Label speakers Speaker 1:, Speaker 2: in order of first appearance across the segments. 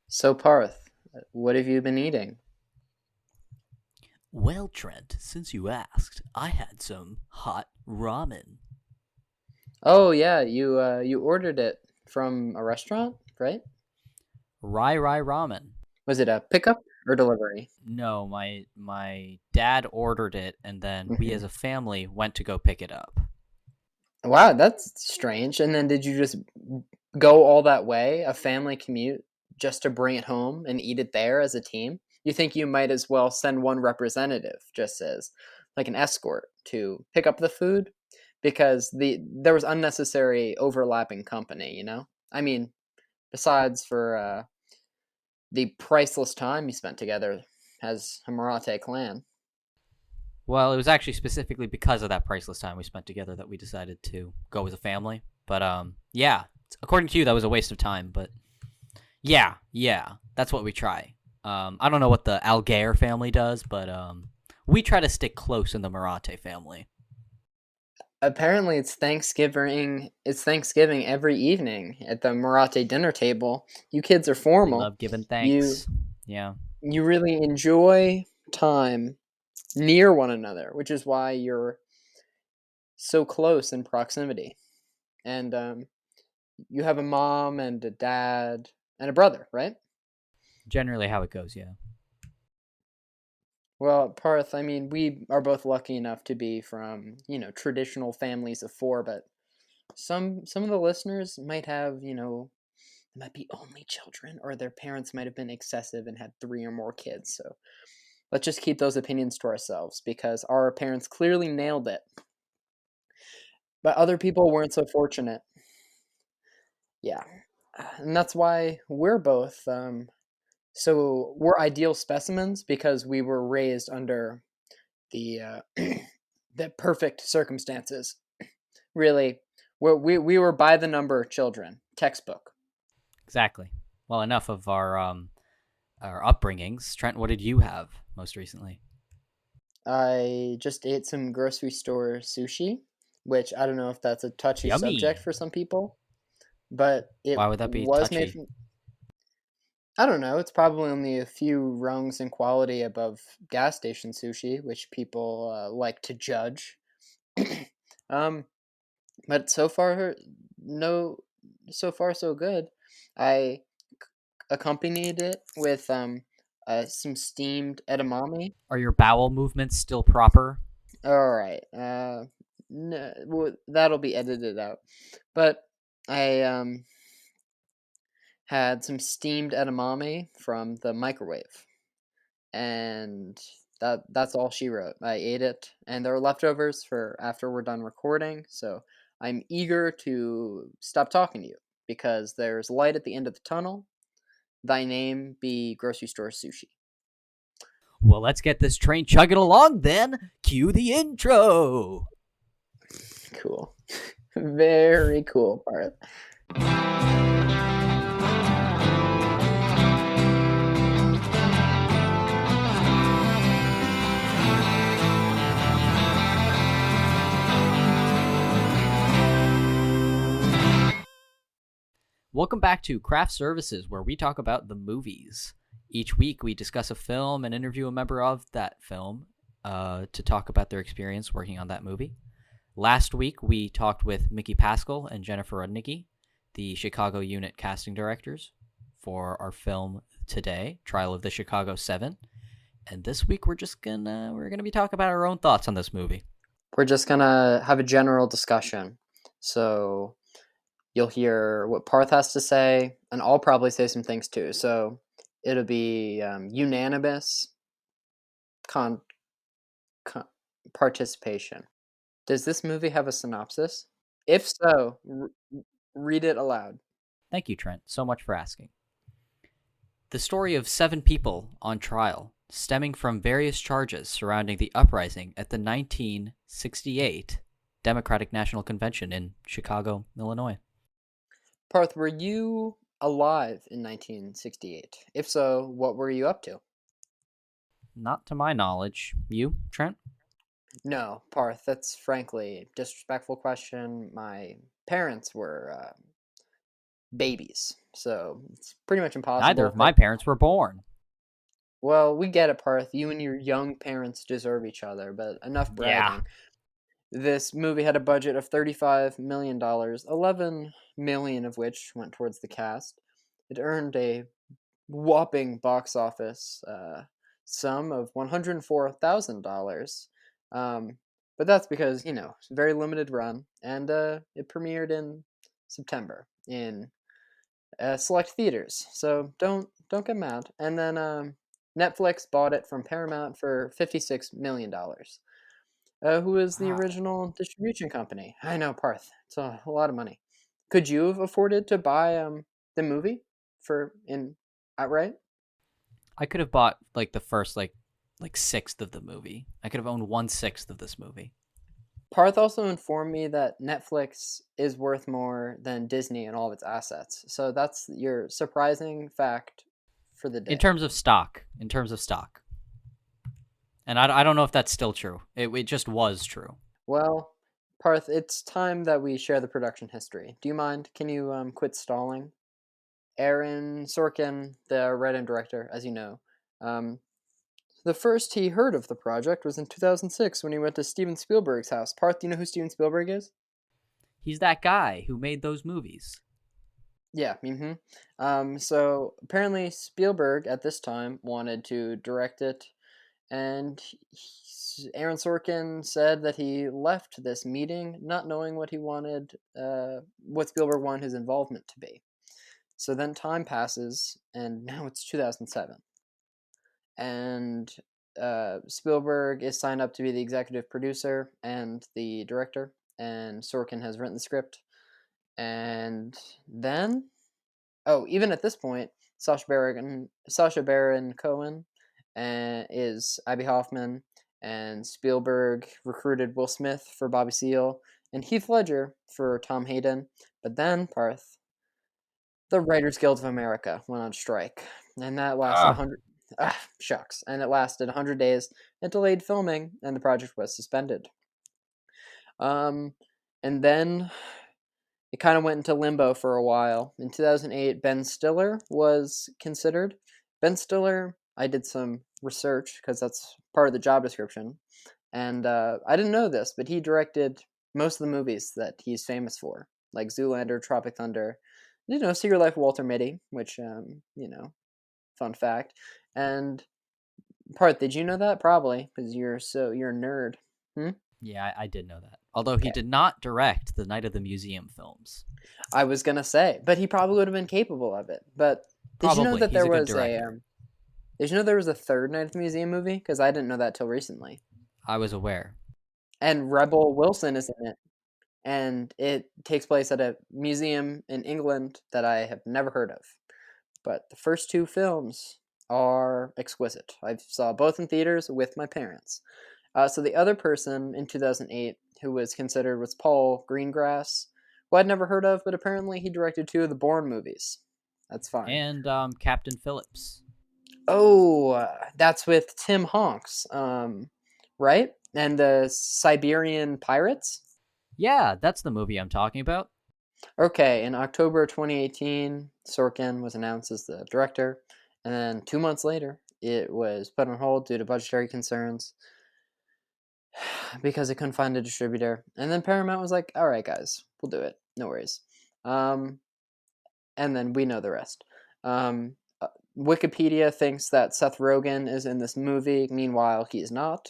Speaker 1: So, Parth, what have you been eating?
Speaker 2: Well, Trent, since you asked, I had some hot ramen.
Speaker 1: Oh yeah, you ordered it from a restaurant, right?
Speaker 2: Rai ramen.
Speaker 1: Was it a pickup or delivery?
Speaker 2: No, my dad ordered it, and then we as
Speaker 1: Hmm.
Speaker 2: a family went to go pick it up.
Speaker 1: Wow, that's strange. And then did you just go all that way, a family commute, just to bring it home and eat it there as a team? You think you might as well send one representative, just as like an escort, to pick up the food because there was unnecessary overlapping company, you know? I mean, besides for the priceless time you spent together as a Marathe clan.
Speaker 2: Well, it was actually specifically because of that priceless time we spent together that we decided to go as a family. But yeah, according to you, that was a waste of time. But yeah, that's what we try. I don't know what the Algair family does, but we try to stick close in the Marathe family.
Speaker 1: Apparently, it's Thanksgiving. It's Thanksgiving every evening at the Marathe dinner table. You kids are
Speaker 2: We
Speaker 1: formal.
Speaker 2: love giving
Speaker 1: You
Speaker 2: thanks. Yeah.
Speaker 1: you really enjoy time near one another, which is why you're so close in proximity. And you have a mom and a dad and a brother, right?
Speaker 2: Generally how it goes, yeah.
Speaker 1: Well, Parth, I mean, we are both lucky enough to be from, traditional families of four, but some of the listeners might have, might be only children, or their parents might have been excessive and had three or more kids. So let's just keep those opinions to ourselves because our parents clearly nailed it, but other people weren't so fortunate. Yeah, and that's why we're both so we're ideal specimens because we were raised under the the perfect circumstances. Really, we were by the number children, textbook.
Speaker 2: Exactly. Well, enough of our upbringings. Trent, what did you have most recently?
Speaker 1: I just ate some grocery store sushi, which I don't know if that's a touchy subject
Speaker 2: Yummy.
Speaker 1: for some people, but it
Speaker 2: Why would that be
Speaker 1: was made
Speaker 2: touchy?
Speaker 1: from. I don't know. It's probably only a few rungs in quality above gas station sushi, which people like to judge. um, but so far, no, so far so good. I accompanied it with some steamed edamame.
Speaker 2: Are your bowel movements still proper?
Speaker 1: All right. No, well, that'll be edited out. But I had some steamed edamame from the microwave, and that's all she wrote. I ate it, and there were leftovers for after we're done recording. So I'm eager to stop talking to you because there's light at the end of the tunnel. Thy name be grocery store sushi.
Speaker 2: Well, let's get this train chugging along then. Cue the intro.
Speaker 1: Cool. Very cool part.
Speaker 2: Welcome back to Craft Services, where we talk about the movies. Each week, we discuss a film and interview a member of that film to talk about their experience working on that movie. Last week, we talked with Mickey Pascal and Jennifer Rudnicki, the Chicago unit casting directors, for our film today, Trial of the Chicago 7. And this week, we're gonna be talking about our own thoughts on this movie.
Speaker 1: We're just gonna have a general discussion. So you'll hear what Parth has to say, and I'll probably say some things too. So it'll be unanimous con- con- participation. Does this movie have a synopsis? If so, read it aloud.
Speaker 2: Thank you, Trent, so much for asking. The story of 7 people on trial, stemming from various charges surrounding the uprising at the 1968 Democratic National Convention in Chicago, Illinois.
Speaker 1: Parth, were you alive in 1968? If so, what were you up to?
Speaker 2: Not to my knowledge. You, Trent?
Speaker 1: No, Parth, that's frankly a disrespectful question. My parents were babies, so it's pretty much
Speaker 2: Neither
Speaker 1: impossible.
Speaker 2: of my parents were born.
Speaker 1: Well, we get it, Parth. You and your young parents deserve each other, but enough
Speaker 2: Yeah.
Speaker 1: bragging. This movie had a budget of $35 million, 11 million of which went towards the cast. It earned a whopping box office sum of $104,000. Um, but that's because, it's a very limited run, and it premiered in September in select theaters. So don't get mad. And then Netflix bought it from Paramount for $56 million. Who is the
Speaker 2: Wow.
Speaker 1: original distribution company? I know, Parth. It's a lot of money. Could you have afforded to buy the movie for in outright?
Speaker 2: I could have bought like the first like sixth of the movie. I could have owned 1/6 of this movie.
Speaker 1: Parth also informed me that Netflix is worth more than Disney and all of its assets. So that's your surprising fact for the
Speaker 2: In
Speaker 1: day.
Speaker 2: terms of stock. In terms of stock. And I don't know if that's still true. It just was true.
Speaker 1: Well, Parth, it's time that we share the production history. Do you mind? Can you quit stalling? Aaron Sorkin, the writer and director, as you know, um, the first he heard of the project was in 2006 when he went to Steven Spielberg's house. Parth, do you know who Steven Spielberg is?
Speaker 2: He's that guy who made those movies.
Speaker 1: Yeah. So apparently Spielberg at this time wanted to direct it, and Aaron Sorkin said that he left this meeting not knowing what he wanted, what Spielberg wanted his involvement to be. So then time passes, and now it's 2007, and Spielberg is signed up to be the executive producer and the director, and Sorkin has written the script. And then, even at this point, Sacha Baron Cohen is Abby Hoffman, and Spielberg recruited Will Smith for Bobby Seale and Heath Ledger for Tom Hayden. But then, Parth, the Writers Guild of America went on strike, and that lasted
Speaker 2: Ah.
Speaker 1: 100. Shucks. And it lasted 100 days. It delayed filming, and the project was suspended. Um, and then it kind of went into limbo for a while. In 2008, Ben Stiller was considered. Ben Stiller, I did some research because that's part of the job description. And I didn't know this, but he directed most of the movies that he's famous for, like Zoolander, Tropic Thunder, Secret Life of Walter Mitty, which, fun fact. And Parth, did you know that? Probably, because you're a nerd. Hmm?
Speaker 2: Yeah, I did know that. Although he
Speaker 1: Okay.
Speaker 2: did not direct the Night of the Museum films.
Speaker 1: I was gonna say, but he probably would have been capable of it. But did you know
Speaker 2: Probably.
Speaker 1: that
Speaker 2: He's
Speaker 1: there
Speaker 2: a good
Speaker 1: was a
Speaker 2: director.
Speaker 1: did you know there was a third Night at the Museum movie? Because I didn't know that till recently.
Speaker 2: I was aware.
Speaker 1: And Rebel Wilson is in it, and it takes place at a museum in England that I have never heard of. But the first two films are exquisite. I saw both in theaters with my parents. So the other person in 2008 who was considered was Paul Greengrass, who I'd never heard of, but apparently he directed two of the Bourne movies. That's fine.
Speaker 2: And Captain Phillips.
Speaker 1: Oh, that's with Tim Honks, right? And the Siberian Pirates?
Speaker 2: Yeah, that's the movie I'm talking about.
Speaker 1: Okay, in October 2018, Sorkin was announced as the director, and then 2 months later, it was put on hold due to budgetary concerns because it couldn't find a distributor. And then Paramount was like, "All right, guys, we'll do it. No worries." Um, and then we know the rest. Um, uh, Wikipedia thinks that Seth Rogen is in this movie. Meanwhile, he's not.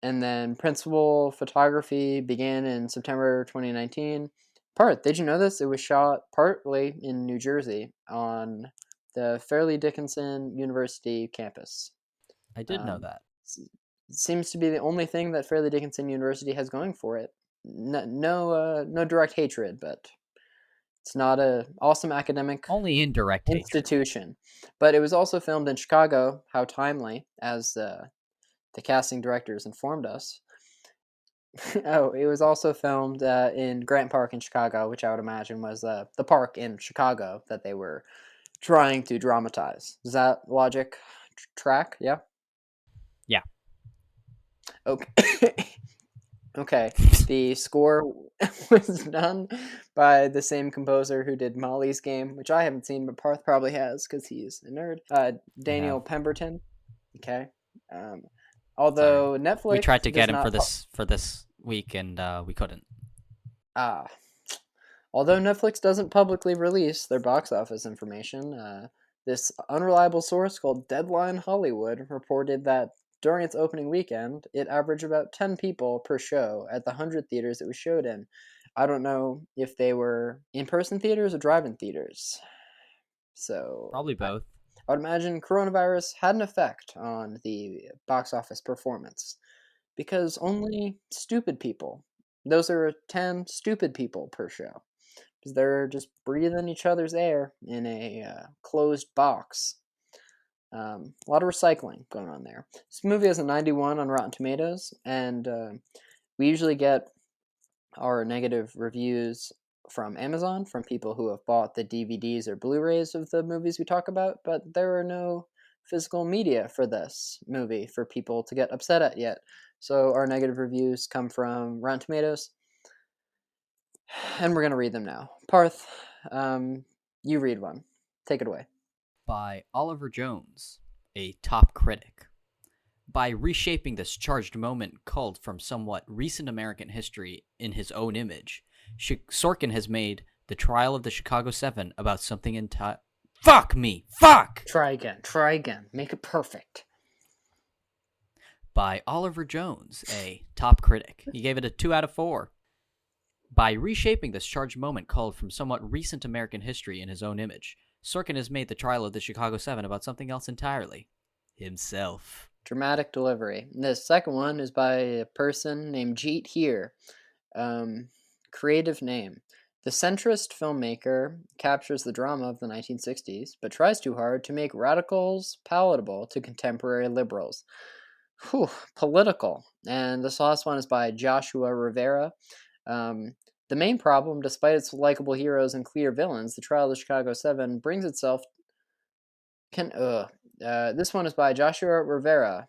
Speaker 1: And then principal photography began in September 2019. Did you know this? It was shot partly in New Jersey on the Fairleigh Dickinson University campus.
Speaker 2: I did know
Speaker 1: Um,
Speaker 2: that.
Speaker 1: Seems to be the only thing that Fairleigh Dickinson University has going for it. No direct hatred, but it's not a awesome academic
Speaker 2: Only indirect hatred.
Speaker 1: institution. But it was also filmed in Chicago. How timely, as the casting directors informed us. Oh, it was also filmed in Grant Park in Chicago, which I would imagine was the park in Chicago that they were trying to dramatize. Does that logic track? Yeah.
Speaker 2: Yeah.
Speaker 1: Okay. Okay, the score was done by the same composer who did Molly's Game, which I haven't seen, but Parth probably has because he's a nerd.
Speaker 2: I have.
Speaker 1: Daniel Pemberton. Okay. Um,
Speaker 2: Sorry.
Speaker 1: although
Speaker 2: We
Speaker 1: Netflix
Speaker 2: tried to
Speaker 1: does
Speaker 2: get him
Speaker 1: not.
Speaker 2: for this week, and we couldn't.
Speaker 1: Ah, although Netflix doesn't publicly release their box office information, this unreliable source called Deadline Hollywood reported that during its opening weekend, it averaged about 10 people per show at the 100 theaters it was showed in. I don't know if they were in person theaters or drive in theaters. So
Speaker 2: Probably both.
Speaker 1: I would imagine coronavirus had an effect on the box office performance because only stupid people, those are 10 stupid people per show, because they're just breathing each other's air in a closed box. A lot of recycling going on there. This movie has a 91 on Rotten Tomatoes, and we usually get our negative reviews from Amazon from people who have bought the DVDs or Blu-rays of the movies we talk about, but there are no physical media for this movie for people to get upset at yet. So our negative reviews come from Rotten Tomatoes, and we're going to read them now. Parth, you read one. Take it away.
Speaker 2: By Oliver Jones, a top critic. By reshaping this charged moment culled from somewhat recent American history in his own image, Sorkin has made the trial of the Chicago 7 about something entirely. Fuck me! Fuck!
Speaker 1: Try again. Make it perfect.
Speaker 2: By Oliver Jones, a top critic. He gave it a 2 out of 4. By reshaping this charged moment culled from somewhat recent American history in his own image, Sorkin has made the trial of the Chicago 7 about something else entirely. Himself.
Speaker 1: Dramatic delivery. And the second one is by a person named Jeet Here. Creative name. The centrist filmmaker captures the drama of the 1960s, but tries too hard to make radicals palatable to contemporary liberals. Whew, political. And this last one is by Joshua Rivera. The main problem, despite its likable heroes and clear villains, the trial of the Chicago 7 brings itself. This one is by Joshua Rivera.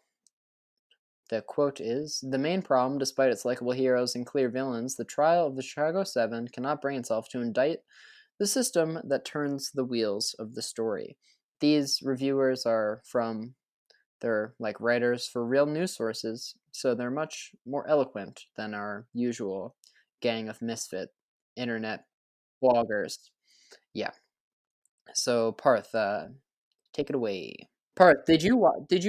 Speaker 1: The quote is, "The main problem, despite its likable heroes and clear villains, the trial of the Chicago 7 cannot bring itself to indict the system that turns the wheels of the story." These reviewers are they're like writers for real news sources, so they're much more eloquent than our usual gang of misfit internet bloggers. Yeah. So Parth, take it away. Parth, did you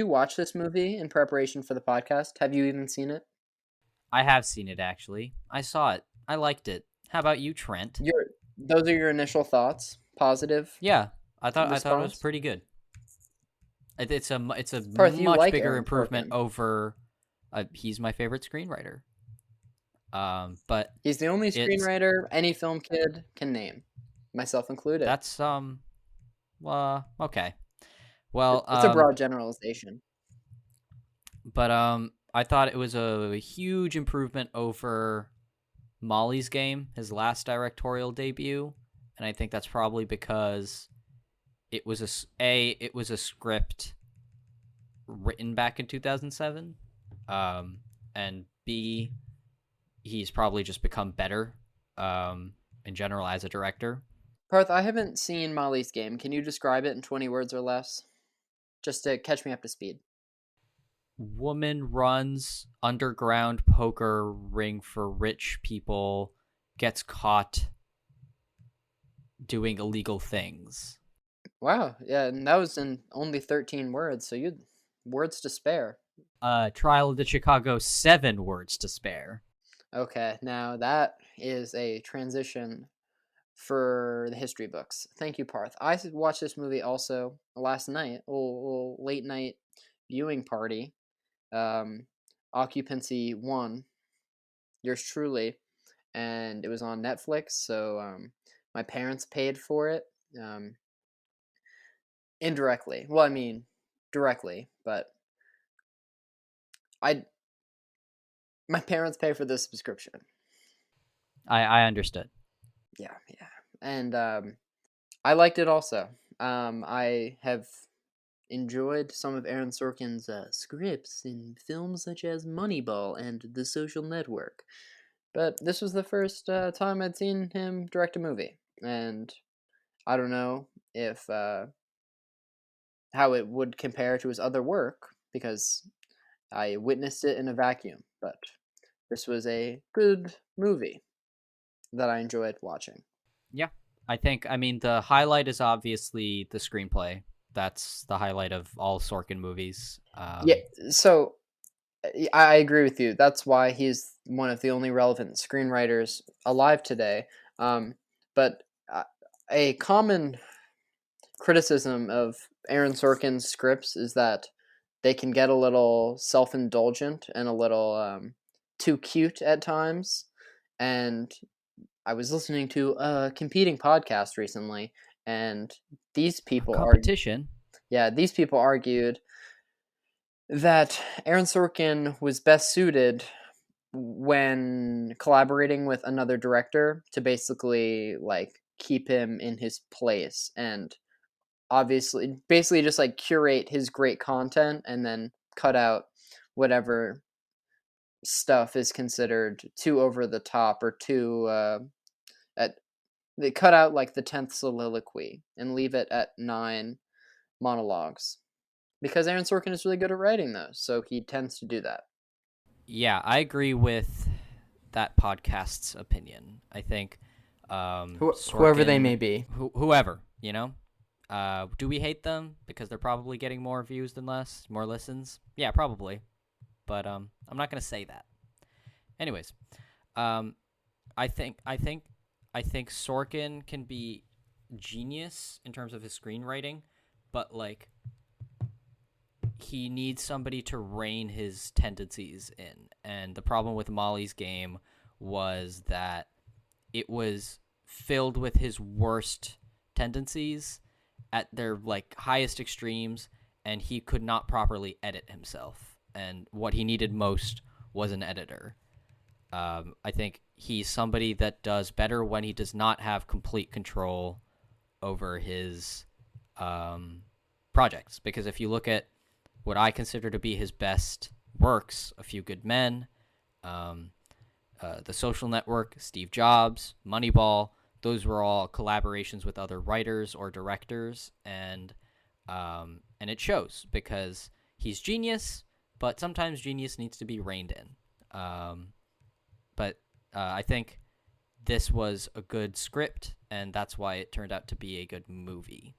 Speaker 1: watch this movie in preparation for the podcast? Have you even seen it?
Speaker 2: I have seen it, actually. I saw it. I liked it. How about you, Trent?
Speaker 1: Those are your initial thoughts? Positive
Speaker 2: Yeah, I thought it was
Speaker 1: response?
Speaker 2: pretty good. It's a
Speaker 1: Parth, you
Speaker 2: much
Speaker 1: like
Speaker 2: bigger
Speaker 1: Aaron
Speaker 2: improvement
Speaker 1: Sorkin.
Speaker 2: over. He's my favorite screenwriter. But
Speaker 1: He's the only
Speaker 2: it's
Speaker 1: screenwriter any film kid can name, myself included.
Speaker 2: that's okay. Well,
Speaker 1: It's a broad generalization.
Speaker 2: but I thought it was a huge improvement over Molly's Game, his last directorial debut, and I think that's probably because it was it was a script written back in 2007, and B, he's probably just become better in general as a director.
Speaker 1: Parth, I haven't seen Molly's Game. Can you describe it in 20 words or less? Just to catch me up to speed.
Speaker 2: Woman runs underground poker ring for rich people, gets caught doing illegal things.
Speaker 1: Wow, yeah, and that was in only 13 words, so you had words to spare.
Speaker 2: Trial of the Chicago, 7 words to spare.
Speaker 1: Okay, now that is a transition for the history books. Thank you, Parth. I watched this movie also last night, a little late night viewing party. Um, Occupancy 1, yours truly, and it was on Netflix, so my parents paid for it. Indirectly. Well, I mean, directly, but I my parents pay for the subscription.
Speaker 2: I understood.
Speaker 1: Yeah, yeah. And I liked it also. I have enjoyed some of Aaron Sorkin's scripts in films such as Moneyball and The Social Network. But this was the first time I'd seen him direct a movie, and I don't know if how it would compare to his other work because I witnessed it in a vacuum. But this was a good movie that I enjoyed watching.
Speaker 2: Yeah, I mean, the highlight is obviously the screenplay. That's the highlight of all Sorkin movies.
Speaker 1: Yeah, so I agree with you. That's why he's one of the only relevant screenwriters alive today. But a common criticism of Aaron Sorkin's scripts is that they can get a little self-indulgent and a little too cute at times. And I was listening to a competing podcast recently, and these people
Speaker 2: competition.
Speaker 1: these people argued that Aaron Sorkin was best suited when collaborating with another director to basically like keep him in his place and obviously basically just like curate his great content and then cut out whatever stuff is considered too over the top or too at they cut out like the 10th soliloquy and leave it at 9 monologues because Aaron Sorkin is really good at writing those, so he tends to do that.
Speaker 2: Yeah, I agree with that podcast's opinion. I think
Speaker 1: Whoever they may be.
Speaker 2: Whoever, do we hate them because they're probably getting more views than more listens? Yeah, probably. But I'm not going to say that. Anyways, I think Sorkin can be genius in terms of his screenwriting, but like he needs somebody to rein his tendencies in. And the problem with Molly's Game was that it was filled with his worst tendencies at their like highest extremes, and he could not properly edit himself. And what he needed most was an editor. I think he's somebody that does better when he does not have complete control over his projects. Because if you look at what I consider to be his best works, A Few Good Men, The Social Network, Steve Jobs, Moneyball, those were all collaborations with other writers or directors, and it shows because he's genius, but sometimes genius needs to be reined in. But I think this was a good script, and that's why it turned out to be a good movie.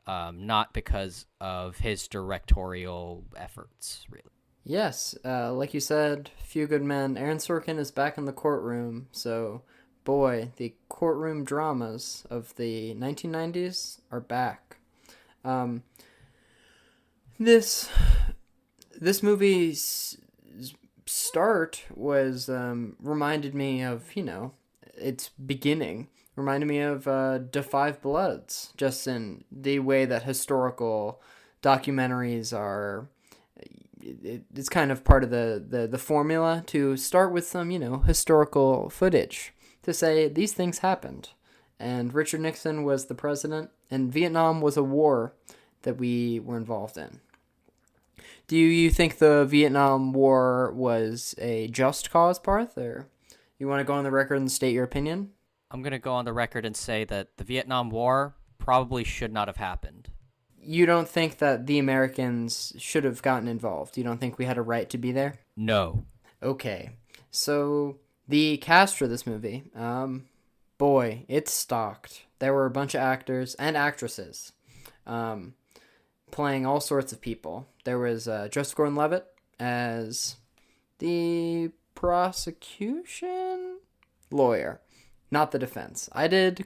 Speaker 2: Not because of his directorial efforts, really.
Speaker 1: Yes, like you said, Few Good Men. Aaron Sorkin is back in the courtroom, so boy, the courtroom dramas of the 1990s are back. This movie's start was reminded me of its beginning. Reminded me of Da Five Bloods, just in the way that historical documentaries are. It's kind of part of the formula to start with some, historical footage to say these things happened. And Richard Nixon was the president, and Vietnam was a war that we were involved in. Do you think the Vietnam War was a just cause, Parth, or you want to go on the record and state your opinion?
Speaker 2: I'm going to go on the record and say that the Vietnam War probably should not have happened.
Speaker 1: You don't think that the Americans should have gotten involved? You don't think we had a right to be there?
Speaker 2: No.
Speaker 1: Okay. So, the cast for this movie, boy, it's stocked. There were a bunch of actors and actresses playing all sorts of people. There was Joseph Gordon-Levitt as the prosecution lawyer, not the defense. I did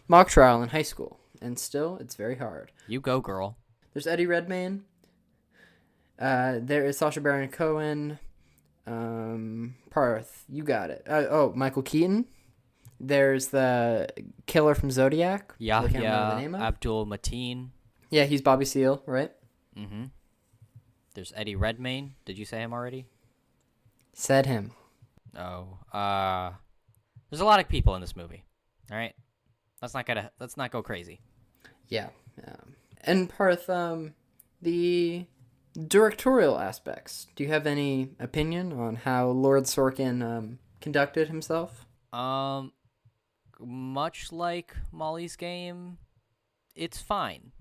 Speaker 1: mock trial in high school, and still, it's very hard.
Speaker 2: You go, girl.
Speaker 1: There's Eddie Redmayne. There is Sacha Baron Cohen. Parth, you got it. Michael Keaton. There's the killer from Zodiac.
Speaker 2: Yeah, Abdul Mateen.
Speaker 1: Yeah, he's Bobby Seale, right?
Speaker 2: Mm-hmm. There's Eddie Redmayne. Did you say him already?
Speaker 1: Said him.
Speaker 2: Oh. There's a lot of people in this movie. All right. Let's not go crazy.
Speaker 1: Yeah. And Parth, the directorial aspects. Do you have any opinion on how Lord Sorkin conducted himself?
Speaker 2: Um, Much like Molly's Game, it's fine.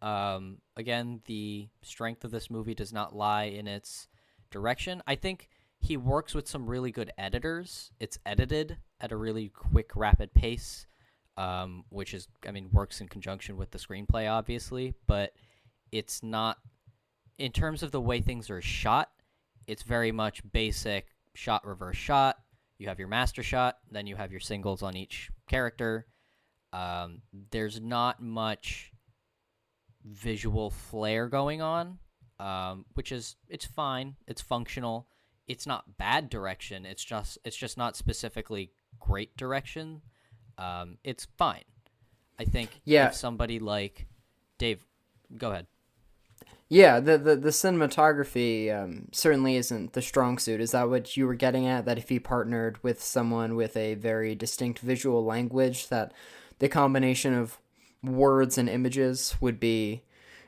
Speaker 2: Again, the strength of this movie does not lie in its direction. I think he works with some really good editors. It's edited at a really quick, rapid pace, which is, I mean, works in conjunction with the screenplay, obviously, but it's not, in terms of the way things are shot, it's very much basic shot, reverse shot. You have your master shot, then you have your singles on each character. There's not much visual flair going on, which is, it's fine. It's functional. It's not bad direction. It's just not specifically great direction. It's fine. I think
Speaker 1: Yeah,
Speaker 2: if somebody like Dave, go ahead.
Speaker 1: yeah. The cinematography certainly isn't the strong suit. Is that what you were getting at? That if he partnered with someone with a very distinct visual language, that the combination of words and images would be,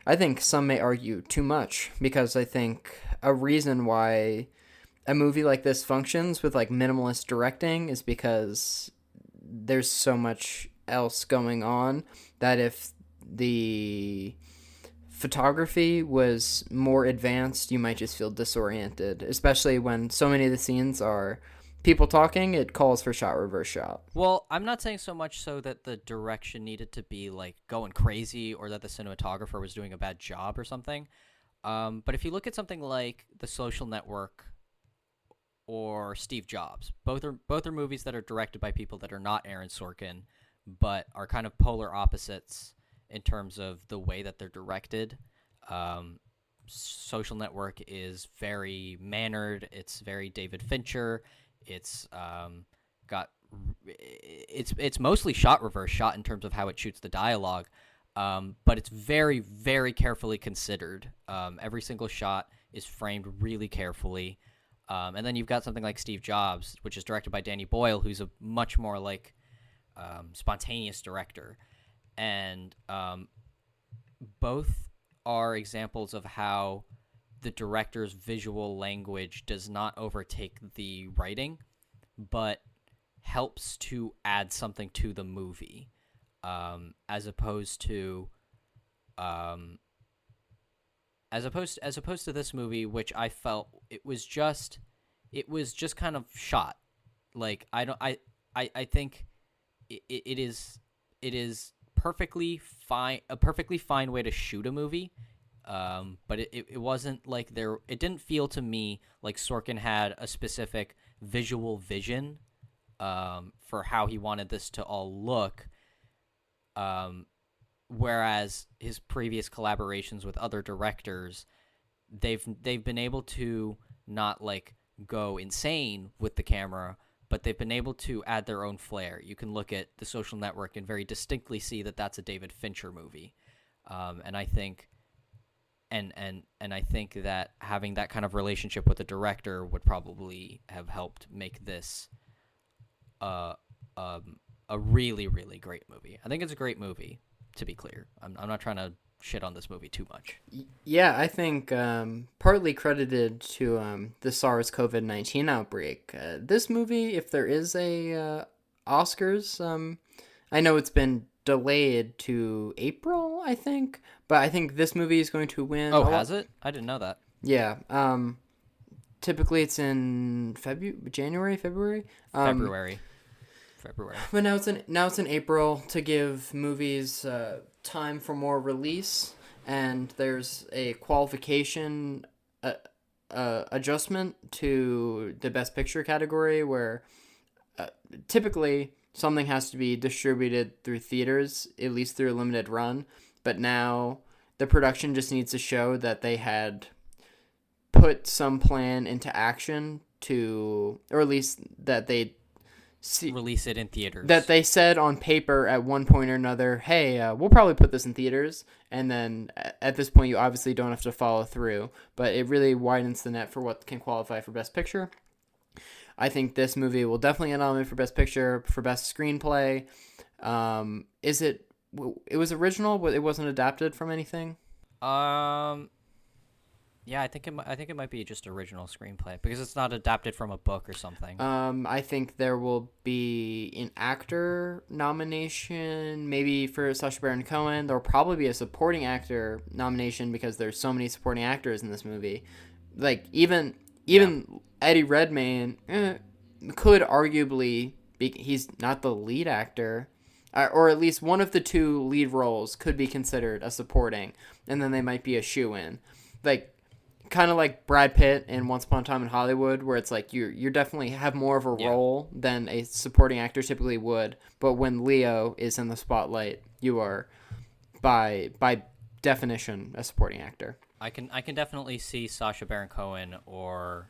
Speaker 1: I think some may argue, too much, because I think a reason why a movie like this functions with like minimalist directing is because there's so much else going on that if the photography was more advanced, you might just feel disoriented, especially when so many of the scenes are people talking. It calls for shot, reverse shot.
Speaker 2: Well, I'm not saying so much so that the direction needed to be like going crazy or that the cinematographer was doing a bad job or something. But if you look at something like The Social Network or Steve Jobs, both are movies that are directed by people that are not Aaron Sorkin, but are kind of polar opposites in terms of the way that they're directed. Social Network is very mannered. It's very David Fincher. It's got it's mostly shot reverse shot in terms of how it shoots the dialogue, but it's very, very carefully considered. Every single shot is framed really carefully. And then you've got something like Steve Jobs, which is directed by Danny Boyle, who's a much more like spontaneous director. And both are examples of how the director's visual language does not overtake the writing, but helps to add something to the movie, as opposed to this movie, which I felt it was just kind of shot. Like I think it is perfectly fine, a perfectly fine way to shoot a movie. But it wasn't like it didn't feel to me like Sorkin had a specific visual vision for how he wanted this to all look. Whereas his previous collaborations with other directors, they've been able to not like go insane with the camera, but they've been able to add their own flair. You can look at The Social Network and very distinctly see that that's a David Fincher movie. And I think I think that having that kind of relationship with the director would probably have helped make this a really, really great movie. I think it's a great movie, to be clear. I'm not trying to shit on this movie too much.
Speaker 1: Yeah, I think partly credited to the SARS-CoV-19 outbreak. This movie, if there is a Oscars, I know it's been delayed to April, I think, but I think this movie is going to win.
Speaker 2: Oh, has it? I didn't know that.
Speaker 1: Yeah. Typically it's in January, February.
Speaker 2: February.
Speaker 1: But now it's in April to give movies time for more release, and there's a qualification adjustment to the Best Picture category where typically something has to be distributed through theaters, at least through a limited run, but now the production just needs to show that they had put some plan into action to, or at least that they
Speaker 2: release it in theaters.
Speaker 1: That they said on paper at one point or another, hey, we'll probably put this in theaters. And then at this point, you obviously don't have to follow through. But it really widens the net for what can qualify for Best Picture. I think this movie will definitely get nominated for Best Picture, for Best Screenplay. It was original, but it wasn't adapted from anything?
Speaker 2: Um, yeah, I think it might be just original screenplay because it's not adapted from a book or something.
Speaker 1: I think there will be an actor nomination, maybe for Sacha Baron Cohen. There will probably be a supporting actor nomination because there's so many supporting actors in this movie. Like
Speaker 2: Yeah.
Speaker 1: even Eddie Redmayne could arguably be. He's not the lead actor, or at least one of the two lead roles could be considered a supporting, and then they might be a shoe-in. Like kind of like Brad Pitt in Once Upon a Time in Hollywood, where it's like you're definitely have more of a
Speaker 2: Yeah.
Speaker 1: role than a supporting actor typically would. But when Leo is in the spotlight, you are by definition a supporting actor.
Speaker 2: I can definitely see Sacha Baron Cohen or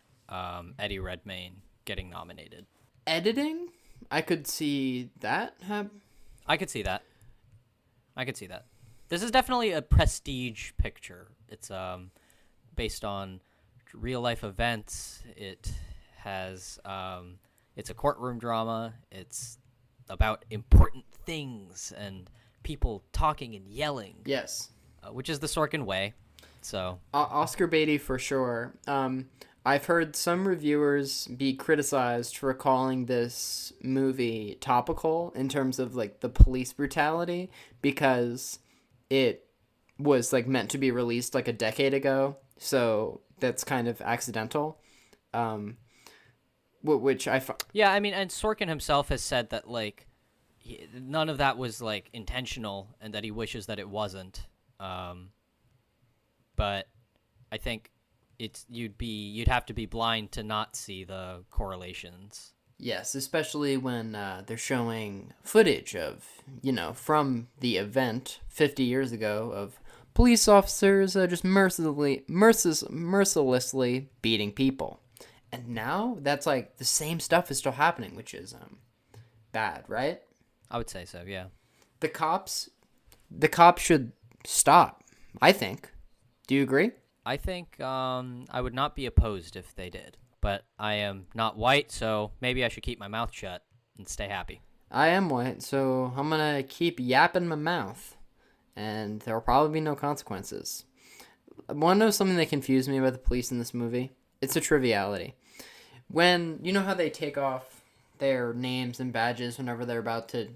Speaker 2: Eddie Redmayne getting nominated.
Speaker 1: Editing, I could see that.
Speaker 2: I could see that. I could see that. This is definitely a prestige picture. It's based on real life events. It has it's a courtroom drama. It's about important things and people talking and yelling.
Speaker 1: Yes,
Speaker 2: Which is the Sorkin way. So
Speaker 1: Oscar Beatty for sure. I've heard some reviewers be criticized for calling this movie topical in terms of like the police brutality because it was like meant to be released like a decade ago, so that's kind of accidental. Um, which
Speaker 2: yeah, I mean, and Sorkin himself has said that like none of that was like intentional, and that he wishes that it wasn't. But I think you'd have to be blind to not see the correlations.
Speaker 1: yes, especially when they're showing footage of from the event 50 years ago of police officers just mercilessly beating people. And now that's like the same stuff is still happening, which is bad, right?
Speaker 2: I would say so, yeah.
Speaker 1: The cops should stop, I think. Do you agree?
Speaker 2: I think I would not be opposed if they did. But I am not white, so maybe I should keep my mouth shut and stay happy.
Speaker 1: I am white, so I'm gonna keep yapping my mouth, and there'll probably be no consequences. Want to know something that confused me about the police in this movie? It's a triviality. When you know how they take off their names and badges whenever they're about to,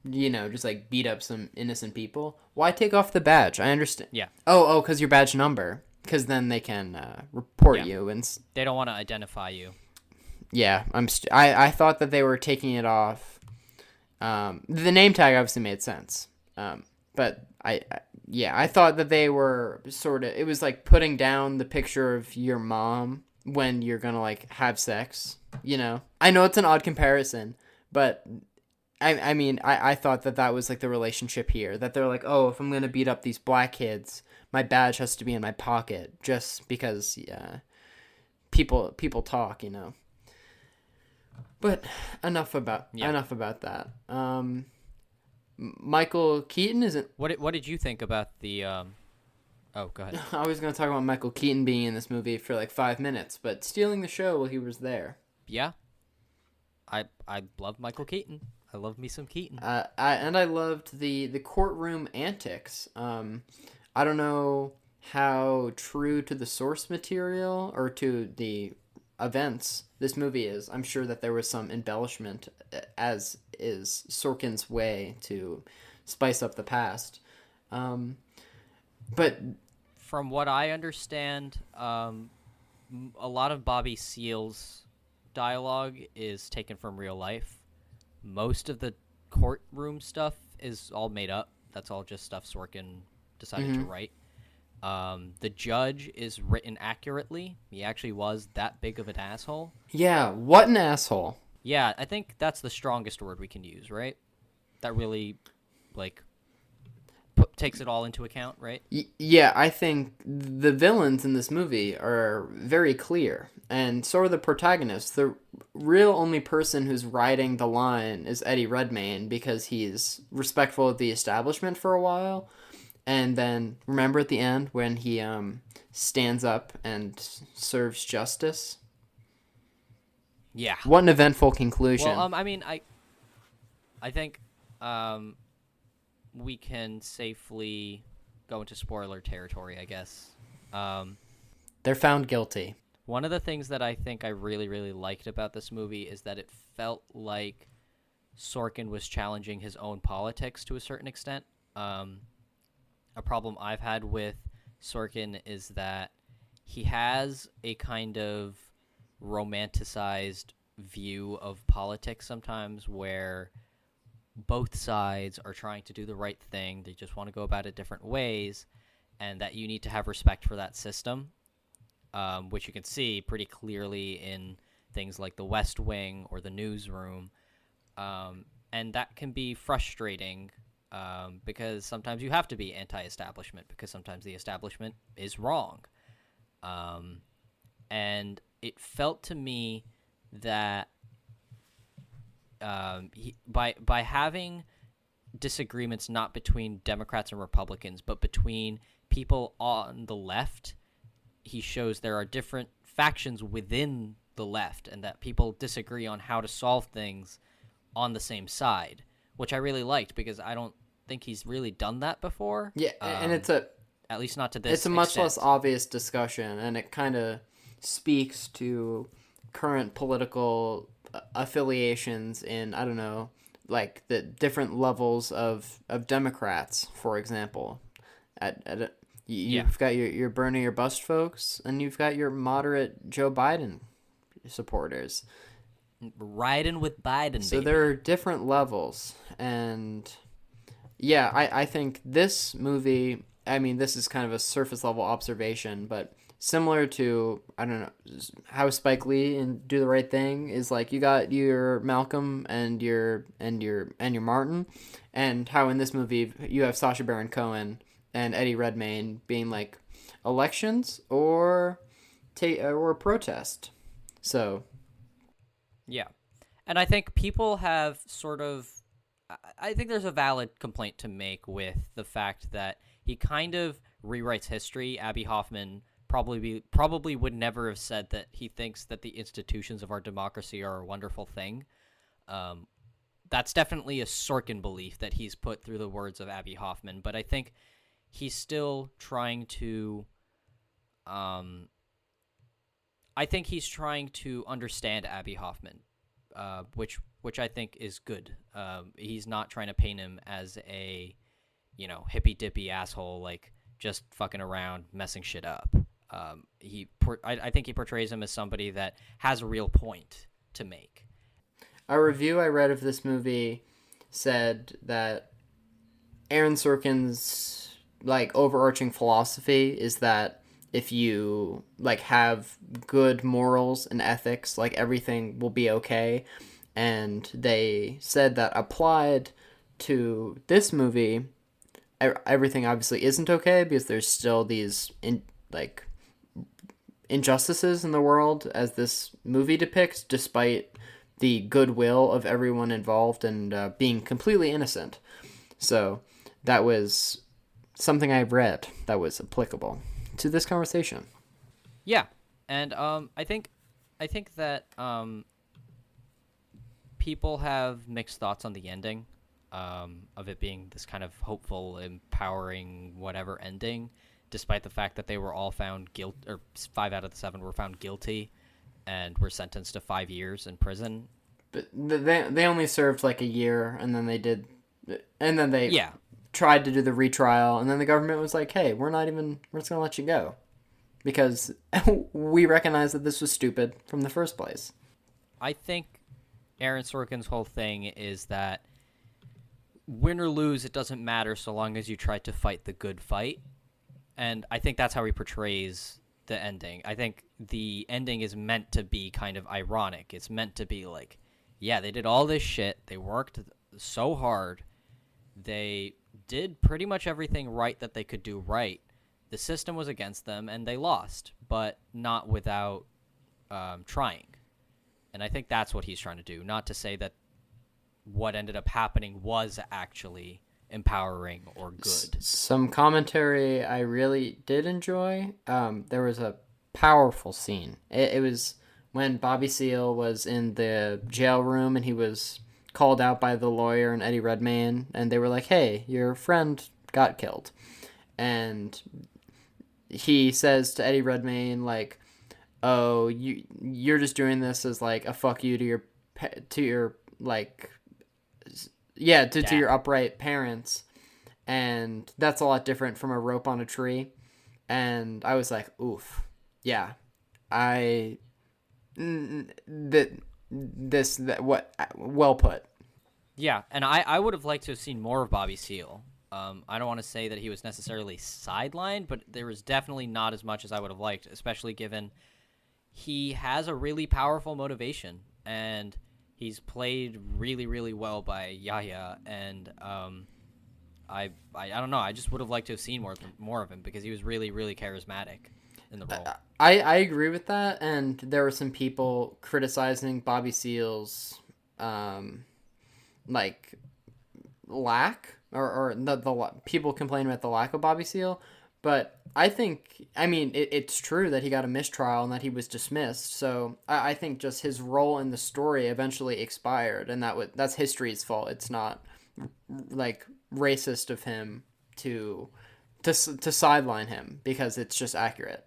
Speaker 1: just like beat up some innocent people. Why take off the badge? I understand.
Speaker 2: Yeah.
Speaker 1: Oh, because your badge number. Because then they can report
Speaker 2: Yeah.
Speaker 1: you and.
Speaker 2: They don't want to identify you.
Speaker 1: Yeah, I thought that they were taking it off. The name tag obviously made sense. But I thought that they were sort of. It was like putting down the picture of your mom when you're gonna like have sex. I know it's an odd comparison, but I mean, I thought that was like the relationship here. That they're like, oh, if I'm gonna beat up these black kids, my badge has to be in my pocket just because people talk. But enough about that. Michael Keaton isn't.
Speaker 2: What did you think about the? Oh, go ahead.
Speaker 1: I was gonna talk about Michael Keaton being in this movie for like 5 minutes, but stealing the show while he was there.
Speaker 2: Yeah, I love Michael Keaton. I love me some Keaton.
Speaker 1: I loved the courtroom antics. I don't know how true to the source material or to the events this movie is. I'm sure that there was some embellishment, as is Sorkin's way to spice up the past. But
Speaker 2: from what I understand, a lot of Bobby Seale's dialogue is taken from real life. Most of the courtroom stuff is all made up. That's all just stuff Sorkin decided to write. The judge is written accurately. He actually was that big of an asshole.
Speaker 1: Yeah, what an asshole.
Speaker 2: Yeah, I think that's the strongest word we can use, right? That really, takes it all into account, right?
Speaker 1: Yeah, I think the villains in this movie are very clear, and so are the protagonists. The real only person who's riding the line is Eddie Redmayne because he's respectful of the establishment for a while, and then remember at the end when he stands up and serves justice?
Speaker 2: Yeah.
Speaker 1: What an eventful conclusion.
Speaker 2: Well, I mean, I think we can safely go into spoiler territory, I guess. Um,
Speaker 1: They're found guilty.
Speaker 2: One of the things that I think I really, really liked about this movie is that it felt like Sorkin was challenging his own politics to a certain extent. A problem I've had with Sorkin is that he has a kind of romanticized view of politics sometimes where both sides are trying to do the right thing. They just want to go about it different ways, and that you need to have respect for that system, which you can see pretty clearly in things like The West Wing or The Newsroom. And that can be frustrating because sometimes you have to be anti-establishment because sometimes the establishment is wrong. And it felt to me that by having disagreements not between Democrats and Republicans, but between people on the left, he shows there are different factions within the left and that people disagree on how to solve things on the same side, which I really liked because I don't think he's really done that before.
Speaker 1: Yeah, and
Speaker 2: at least not to this
Speaker 1: it's a much
Speaker 2: extent.
Speaker 1: less obvious discussion, and it kind of speaks to current political affiliations in, I don't know, like the different levels of Democrats, for example. You've got your Bernie or bust folks, and you've got your moderate Joe Biden supporters.
Speaker 2: Riding with Biden,
Speaker 1: So
Speaker 2: baby.
Speaker 1: there are different levels, and yeah, I think this movie, I mean, this is kind of a surface level observation, but similar to, I don't know, how Spike Lee in Do the Right Thing is like, you got your Malcolm and your Martin, and how in this movie you have Sacha Baron Cohen and Eddie Redmayne being like elections or protest. So
Speaker 2: Yeah. And I think people have sort of I think there's a valid complaint to make with the fact that he kind of rewrites history. Abby Hoffman probably would never have said that he thinks that the institutions of our democracy are a wonderful thing. That's definitely a Sorkin belief that he's put through the words of Abby Hoffman, but I think he's still trying to understand Abby Hoffman, which I think is good. He's not trying to paint him as a, hippy dippy asshole, like just fucking around, messing shit up. I think he portrays him as somebody that has a real point to make.
Speaker 1: A review I read of this movie said that Aaron Sorkin's like overarching philosophy is that if you like have good morals and ethics, like everything will be okay. And they said that applied to this movie, everything obviously isn't okay because there's still these injustices in the world as this movie depicts, despite the goodwill of everyone involved and being completely innocent. So that was something I read that was applicable to this conversation.
Speaker 2: Yeah, and I think that people have mixed thoughts on the ending, of it being this kind of hopeful, empowering, whatever ending, despite the fact that they were all found guilty, or 5 out of the 7 were found guilty, and were sentenced to 5 years in prison.
Speaker 1: But they only served like a year, and then they tried to do the retrial, and then the government was like, hey, we're just going to let you go. Because we recognize that this was stupid from the first place.
Speaker 2: I think Aaron Sorkin's whole thing is that win or lose, it doesn't matter so long as you try to fight the good fight. And I think that's how he portrays the ending. I think the ending is meant to be kind of ironic. It's meant to be like, yeah, they did all this shit. They worked so hard. They did pretty much everything right that they could do right. The system was against them, and they lost, but not without trying. And I think that's what he's trying to do, not to say that what ended up happening was actually empowering or good.
Speaker 1: Some commentary I really did enjoy. There was a powerful scene. It was when Bobby Seale was in the jail room and he was called out by the lawyer and Eddie Redmayne, and they were like, hey, your friend got killed. and he says to Eddie Redmayne, like, "Oh, you're just doing this as like a fuck you to your like, yeah, to your
Speaker 2: Dad.
Speaker 1: upright parents." And that's a lot different from a rope on a tree. And I was like, oof, yeah, I that this that what well put.
Speaker 2: Yeah, and I would have liked to have seen more of Bobby Seale. I don't want to say that he was necessarily sidelined, but there was definitely not as much as I would have liked, especially given he has a really powerful motivation, and he's played really, really well by Yahya. And I don't know. I just would have liked to have seen more of him because he was really, really charismatic in the role.
Speaker 1: I agree with that, and there were some people criticizing Bobby Seale's like lack or the people complain about the lack of Bobby Seale, but I think it's true that he got a mistrial and that he was dismissed. So I think just his role in the story eventually expired, and that's history's fault. It's not like racist of him to sideline him because it's just accurate.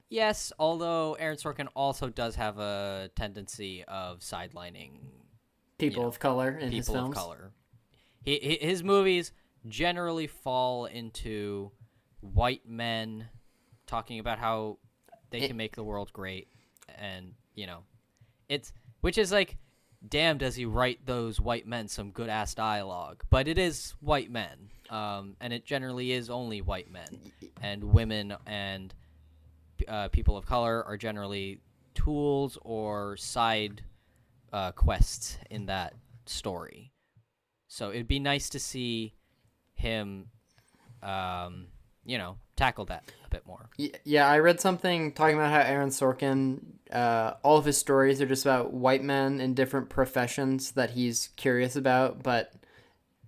Speaker 2: Yes, although Aaron Sorkin also does have a tendency of sidelining,
Speaker 1: People of color in his
Speaker 2: people of
Speaker 1: films.
Speaker 2: color. His movies generally fall into white men talking about how they can make the world great, and it's which is like, damn, does he write those white men some good ass dialogue? But it is white men, and it generally is only white men, and women and people of color are generally tools or side quests in that story. So it'd be nice to see him, tackle that a bit more.
Speaker 1: Yeah, I read something talking about how Aaron Sorkin, all of his stories are just about white men in different professions that he's curious about, but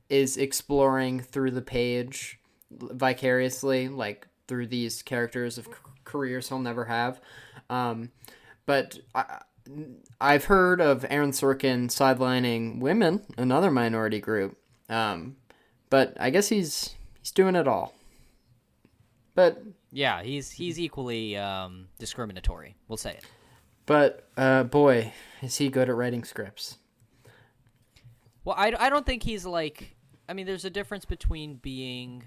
Speaker 1: is exploring through the page vicariously, like through these characters of careers he'll never have. But I've heard of Aaron Sorkin sidelining women, another minority group. But I guess he's doing it all. But
Speaker 2: Yeah, he's equally discriminatory. We'll say it.
Speaker 1: But boy, is he good at writing scripts.
Speaker 2: Well, I don't think he's like. I mean, there's a difference between being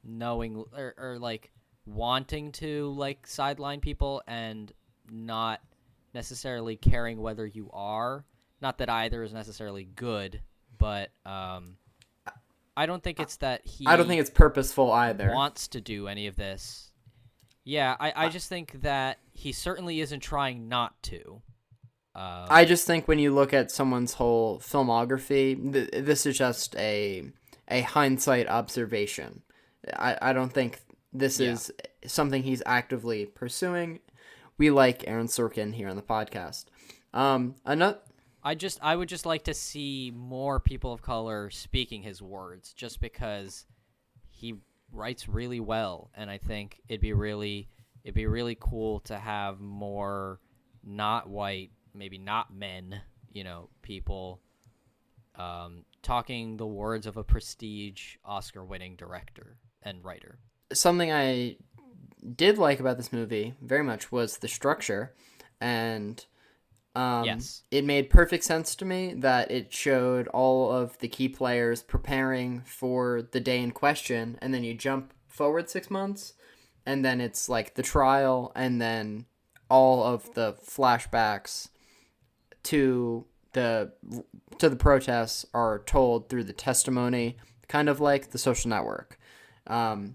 Speaker 2: knowing or like wanting to like sideline people and not necessarily caring whether you are. Not that either is necessarily good, but I don't think it's that he.
Speaker 1: I don't think it's purposeful either.
Speaker 2: Wants to do any of this. Yeah, I just think that he certainly isn't trying not to.
Speaker 1: I just think when you look at someone's whole filmography, this is just a hindsight observation. I don't think this is something he's actively pursuing. We like Aaron Sorkin here on the podcast. Another.
Speaker 2: I would just like to see more people of color speaking his words, just because he writes really well, and I think it'd be really cool to have more not white, maybe not men, people talking the words of a prestige Oscar-winning director and writer.
Speaker 1: Something I did like about this movie very much was the structure, and
Speaker 2: yes,
Speaker 1: it made perfect sense to me that it showed all of the key players preparing for the day in question, and then you jump forward 6 months, and then it's like the trial, and then all of the flashbacks to the protests are told through the testimony, kind of like The Social Network.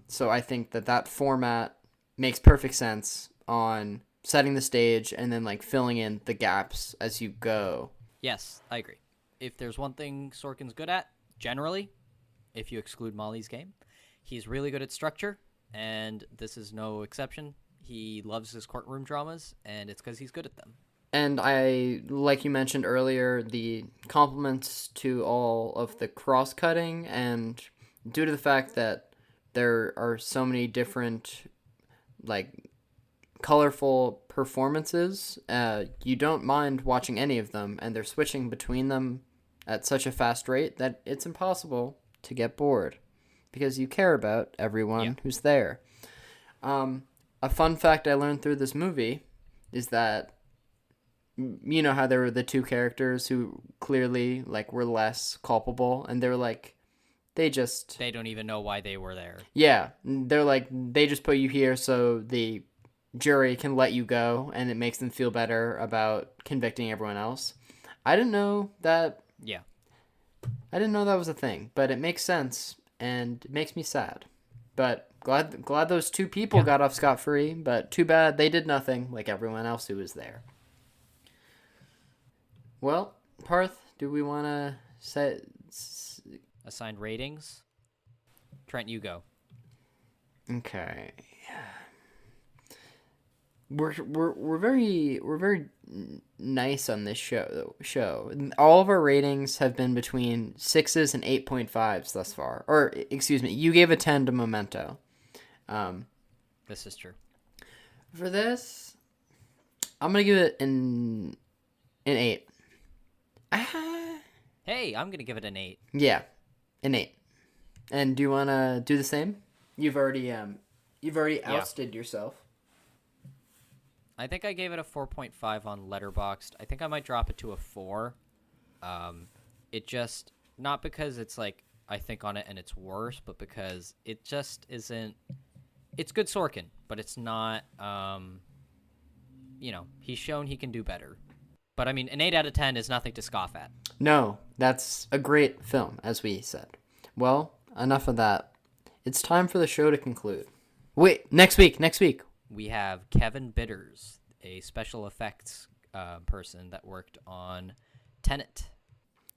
Speaker 1: So I think that format makes perfect sense on setting the stage and then like filling in the gaps as you go.
Speaker 2: Yes, I agree. If there's one thing Sorkin's good at, generally, if you exclude Molly's Game, he's really good at structure, and this is no exception. He loves his courtroom dramas, and it's because he's good at them.
Speaker 1: And I, like you mentioned earlier, the compliments to all of the cross-cutting, and due to the fact that there are so many different, like, colorful performances, you don't mind watching any of them, and they're switching between them at such a fast rate that it's impossible to get bored. because you care about everyone who's there. A fun fact I learned through this movie is that, you know how there were the two characters who clearly like were less culpable, and they're like, they
Speaker 2: don't even know why they were there.
Speaker 1: Yeah, they're like, they just put you here so the jury can let you go, and it makes them feel better about convicting everyone else. I didn't know that.
Speaker 2: Yeah.
Speaker 1: I didn't know that was a thing, but it makes sense, and it makes me sad. But glad those two people got off scot-free, but too bad they did nothing like everyone else who was there. Well, Parth, do we want to
Speaker 2: assigned ratings? Trent, you go.
Speaker 1: Okay. We're very nice on this show. All of our ratings have been between 6s and 8.5s thus far. Or excuse me, you gave a 10 to Memento.
Speaker 2: This is true.
Speaker 1: For this, I'm gonna give it an 8.
Speaker 2: Hey, I'm gonna give it an 8.
Speaker 1: Yeah, an 8. And do you wanna do the same? You've already ousted yourself.
Speaker 2: I think I gave it a 4.5 on Letterboxd. I think I might drop it to a 4. It just, not because it's like I think on it and it's worse, but because it just isn't. It's good Sorkin, but it's not. He's shown he can do better. But I mean, an 8 out of 10 is nothing to scoff at.
Speaker 1: No, that's a great film, as we said. Well, enough of that. It's time for the show to conclude. Wait, next week.
Speaker 2: We have Kevin Bitters, a special effects person that worked on Tenet.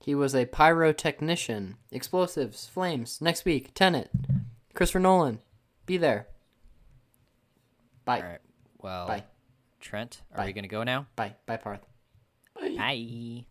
Speaker 1: He was a pyrotechnician. Explosives, flames. Next week, Tenet. Christopher Nolan. Be there. Bye.
Speaker 2: All right. Well,
Speaker 1: bye.
Speaker 2: Trent, are we going to go now?
Speaker 1: Bye. Bye, Parth.
Speaker 2: Bye.